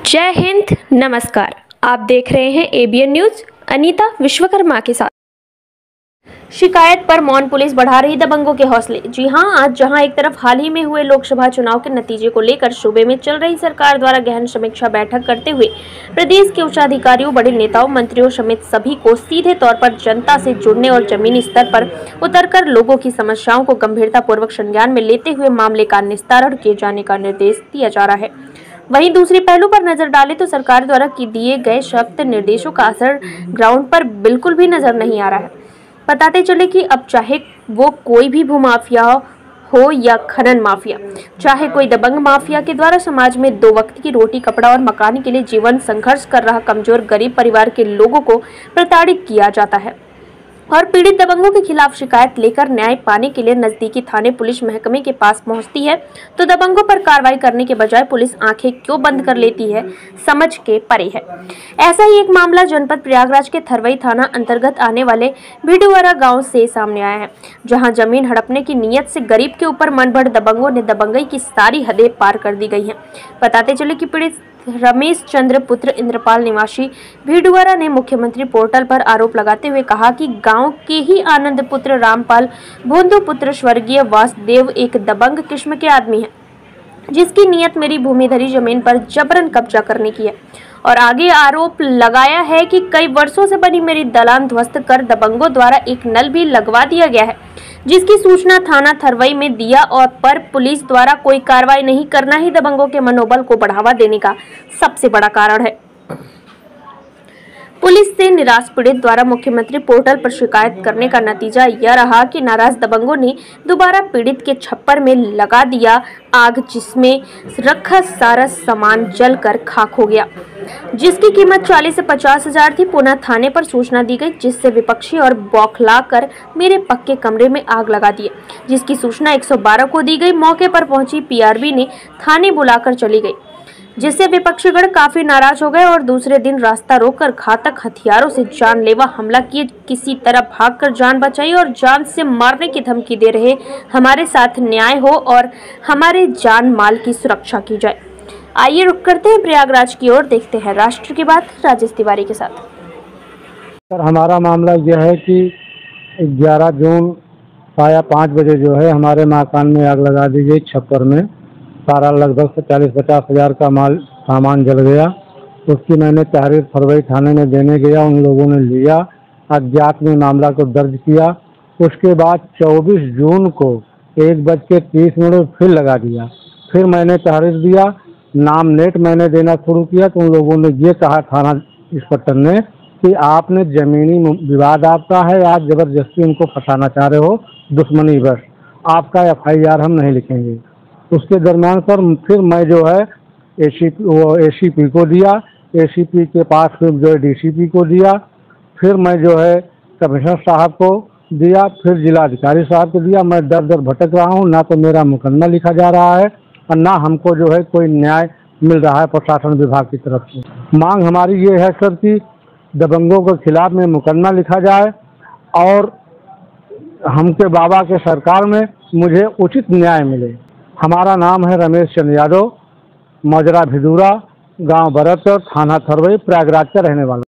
जय हिंद, नमस्कार। आप देख रहे हैं एबीएन न्यूज। अनीता विश्वकर्मा के साथ। शिकायत पर मौन पुलिस बढ़ा रही दबंगों के हौसले। जी हां, आज जहां एक तरफ हाल ही में हुए लोकसभा चुनाव के नतीजे को लेकर सूबे में चल रही सरकार द्वारा गहन समीक्षा बैठक करते हुए प्रदेश के उच्चाधिकारियों, बड़े नेताओं, मंत्रियों समेत सभी को सीधे तौर पर जनता से जुड़ने और जमीनी स्तर पर उतरकर लोगों की समस्याओं को गंभीरता पूर्वक संज्ञान में लेते हुए मामले का निस्तारण किए जाने का निर्देश दिया जा रहा है। वहीं दूसरी पहलू पर नजर डालें तो सरकार द्वारा दिए गए सख्त निर्देशों का असर ग्राउंड पर बिल्कुल भी नजर नहीं आ रहा है। बताते चले कि अब चाहे वो कोई भी भूमाफिया हो या खनन माफिया, चाहे कोई दबंग माफिया के द्वारा समाज में 2 वक्त की रोटी, कपड़ा और मकान के लिए जीवन संघर्ष कर रहा कमजोर गरीब परिवार के लोगों को प्रताड़ित किया जाता है और पीड़ित दबंगों के खिलाफ शिकायत लेकर न्याय पाने के लिए नजदीकी थाने पुलिस महकमे के पास पहुंचती है, तो दबंगों पर कार्रवाई करने के बजाय पुलिस आंखें क्यों बंद कर लेती है, समझ के परे है। ऐसा ही एक मामला जनपद प्रयागराज के थरवई थाना अंतर्गत आने वाले भिडुवारा गांव से सामने आया है, जहां जमीन हड़पने की नीयत से गरीब के ऊपर मनभर दबंगों ने दबंगई की सारी हदें पार कर दी गई हैं। बताते चले कि पीड़ित रमेश चंद्र पुत्र इंद्रपाल निवासी भिडुवारा ने मुख्यमंत्री पोर्टल पर आरोप लगाते हुए कहा कि गांव के ही आनंद पुत्र रामपाल भोंदू पुत्र स्वर्गीय वासुदेव एक दबंग किस्म के आदमी है, जिसकी नीयत मेरी भूमिधरी जमीन पर जबरन कब्जा करने की है। और आगे आरोप लगाया है कि कई वर्षों से बनी मेरी दलान ध्वस्त कर दबंगों द्वारा एक नल भी लगवा दिया गया है, जिसकी सूचना थाना थरवई में दिया और पर पुलिस द्वारा कोई कार्रवाई नहीं करना ही दबंगों के मनोबल को बढ़ावा देने का सबसे बड़ा कारण है। पुलिस से निराश पीड़ित द्वारा मुख्यमंत्री पोर्टल पर शिकायत करने का नतीजा यह रहा कि नाराज दबंगों ने दोबारा पीड़ित के छप्पर में लगा दिया आग, जिसमें रखा सारा सामान जलकर खाक हो गया, जिसकी कीमत 40 से 50 हजार थी। पुनः थाने पर सूचना दी गई, जिससे विपक्षी और बौखलाकर मेरे पक्के कमरे में आग लगा दी, जिसकी सूचना 112 को दी गई। मौके पर पहुंची पीआरबी ने थाने बुलाकर चली गई, जिससे विपक्षीगण काफी नाराज हो गए और दूसरे दिन रास्ता रोककर घातक हथियारों से जानलेवा हमला किए। किसी तरह भागकर जान बचाई और जान से मारने की धमकी दे रहे हमारे साथ न्याय हो और हमारे जान माल की सुरक्षा की जाए। आइए रुक करते हैं प्रयागराज की ओर, देखते हैं राष्ट्र की बात राजेश तिवारी के साथ। सर, हमारा मामला यह है कि 11 जून 5:30 बजे जो है हमारे मकान में आग लगा दी गई। छप्पर में सारा लगभग 40-50 हजार का सामान जल गया। उसकी मैंने तहरीर थरवई थाने में देने गया, उन लोगों ने लिया, अज्ञात में मामला को दर्ज किया। उसके बाद 24 जून को 1:30 फिर लगा दिया। फिर मैंने तहरीर दिया, नाम नेट मैंने देना शुरू किया, तो उन लोगों ने ये कहा थाना इंस्पेक्टर ने कि आपने जमीनी विवाद आपका है, आप जबरदस्ती उनको फंसाना चाह रहे हो, दुश्मनी बस, आपका FIR हम नहीं लिखेंगे। उसके दरम्यान पर फिर मैं जो है ACP को दिया, ACP के पास फिर जो है DCP को दिया, फिर मैं जो है कमिश्नर साहब को दिया, फिर जिलाधिकारी साहब को दिया। मैं दर दर भटक रहा हूँ, ना तो मेरा मुकदमा लिखा जा रहा है और ना हमको जो है कोई न्याय मिल रहा है प्रशासन विभाग की तरफ से। मांग हमारी ये है सर कि दबंगों के खिलाफ में मुकदमा लिखा जाए और हमके बाबा के सरकार में मुझे उचित न्याय मिले। हमारा नाम है रमेश चंद्र यादव, मौजरा भिडुवारा, गांव बरतपुर, थाना थरवई, प्रयागराज का रहने वाला।